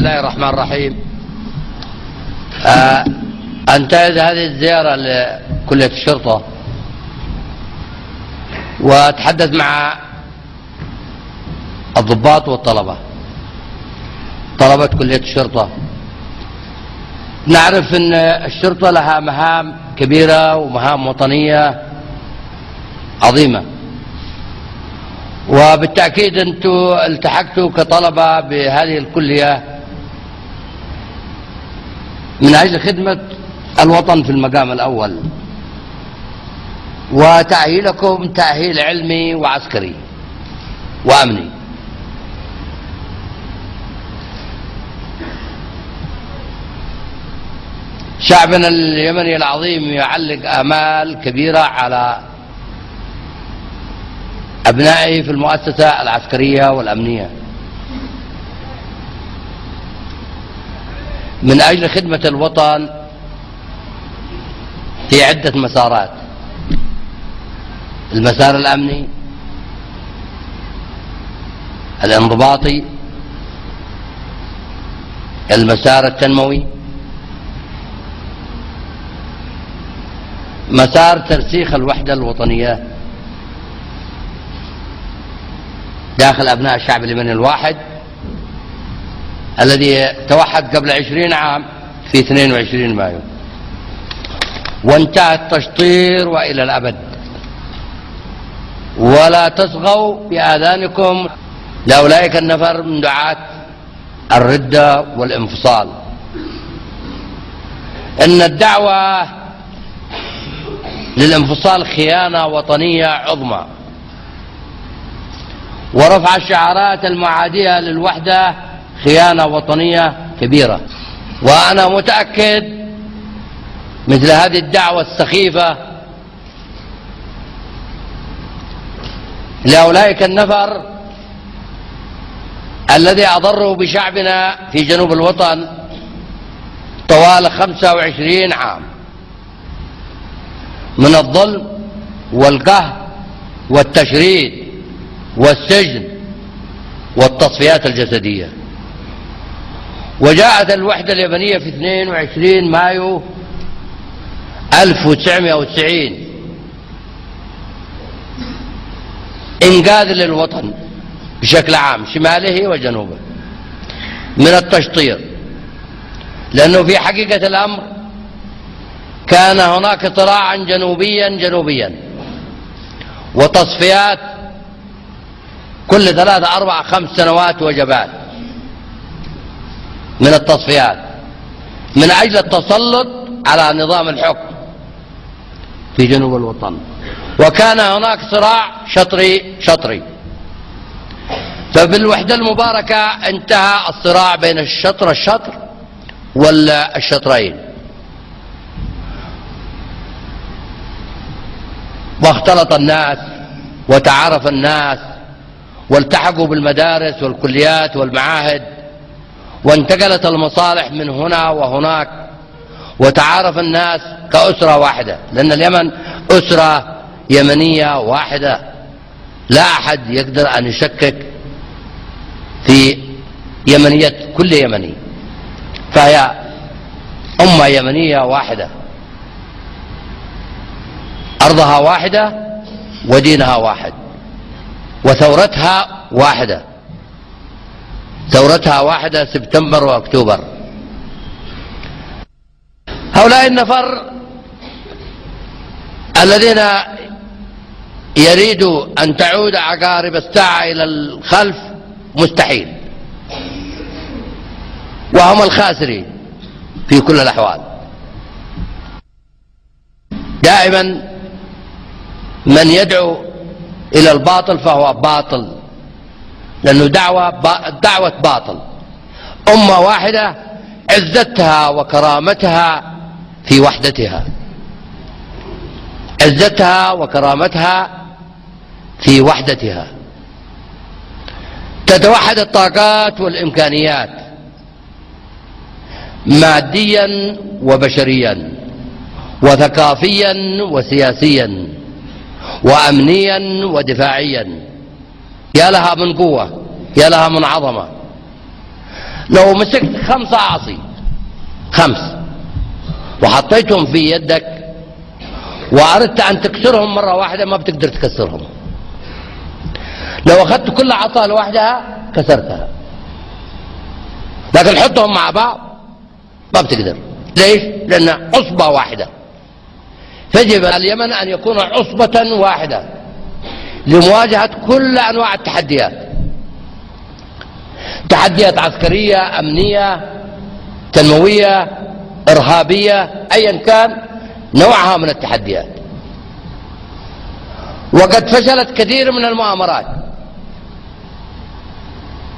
الله الرحمن الرحيم. أنتهز هذه الزيارة لكلية الشرطة وأتحدث مع الضباط والطلبة، طلبة كلية الشرطة. نعرف أن الشرطة لها مهام كبيرة ومهام وطنية عظيمة، وبالتأكيد أنتم التحقتوا كطلبة بهذه الكلية من أجل خدمة الوطن في المقام الأول، وتأهيلكم تأهيل علمي وعسكري وأمني. شعبنا اليمني العظيم يعلق آمال كبيرة على أبنائه في المؤسسة العسكرية والأمنية من أجل خدمة الوطن في عدة مسارات: المسار الأمني، الانضباطي، المسار التنموي، مسار ترسيخ الوحدة الوطنية داخل أبناء الشعب اليمني الواحد الذي توحد قبل 20 عام في 22 مايو، وانتهى التشطير وإلى الأبد. ولا تصغوا بآذانكم لأولئك النفر من دعاة الردة والانفصال. إن الدعوة للانفصال خيانة وطنية عظمى، ورفع الشعارات المعادية للوحدة خيانة وطنية كبيرة. وأنا متأكد مثل هذه الدعوة السخيفة لأولئك النفر الذي أضروا بشعبنا في جنوب الوطن طوال 25 عام من الظلم والقهر والتشريد والسجن والتصفيات الجسدية. وجاءت الوحدة اليمنية في 22 مايو 1990 إنقاذ للوطن بشكل عام شماله وجنوبه من التشطير، لأنه في حقيقة الأمر كان هناك صراعا جنوبيا وتصفيات كل 3 4 5 سنوات وجبات من التصفيات من أجل التسلط على نظام الحكم في جنوب الوطن. وكان هناك صراع شطري، فبالوحدة المباركة انتهى الصراع بين الشطر والشطرين، واختلط الناس وتعارف الناس والتحقوا بالمدارس والكليات والمعاهد، وانتقلت المصالح من هنا وهناك، وتعارف الناس كأسرة واحدة، لأن اليمن أسرة يمنية واحدة، لا أحد يقدر أن يشكك في يمنية كل يمني، فهي أمة يمنية واحدة، أرضها واحدة ودينها واحد، وثورتها واحدة، ثورتها واحدة سبتمبر وأكتوبر. هؤلاء النفر الذين يريدوا أن تعود عقارب الساعة إلى الخلف مستحيل، وهم الخاسرين في كل الأحوال. دائما من يدعو إلى الباطل فهو باطل، لأنه دعوة باطل. أمة واحدة عزتها وكرامتها في وحدتها، عزتها وكرامتها في وحدتها. تتوحد الطاقات والإمكانيات ماديا وبشريا وثقافيا وسياسيا وأمنيا ودفاعيا. يا لها من قوة، يا لها من عظمة. لو مسكت 5 أعاصي 5 وحطيتهم في يدك وأردت أن تكسرهم مرة واحدة ما بتقدر تكسرهم. لو أخذت كل عصا لوحدها كسرتها، لكن حطهم مع بعض ما بتقدر. ليش؟ لأن عصبة واحدة. فيجب على اليمن أن يكون عصبة واحدة لمواجهة كل أنواع التحديات، تحديات عسكرية، أمنية، تنموية، إرهابية، أيا كان نوعها من التحديات. وقد فشلت كثير من المؤامرات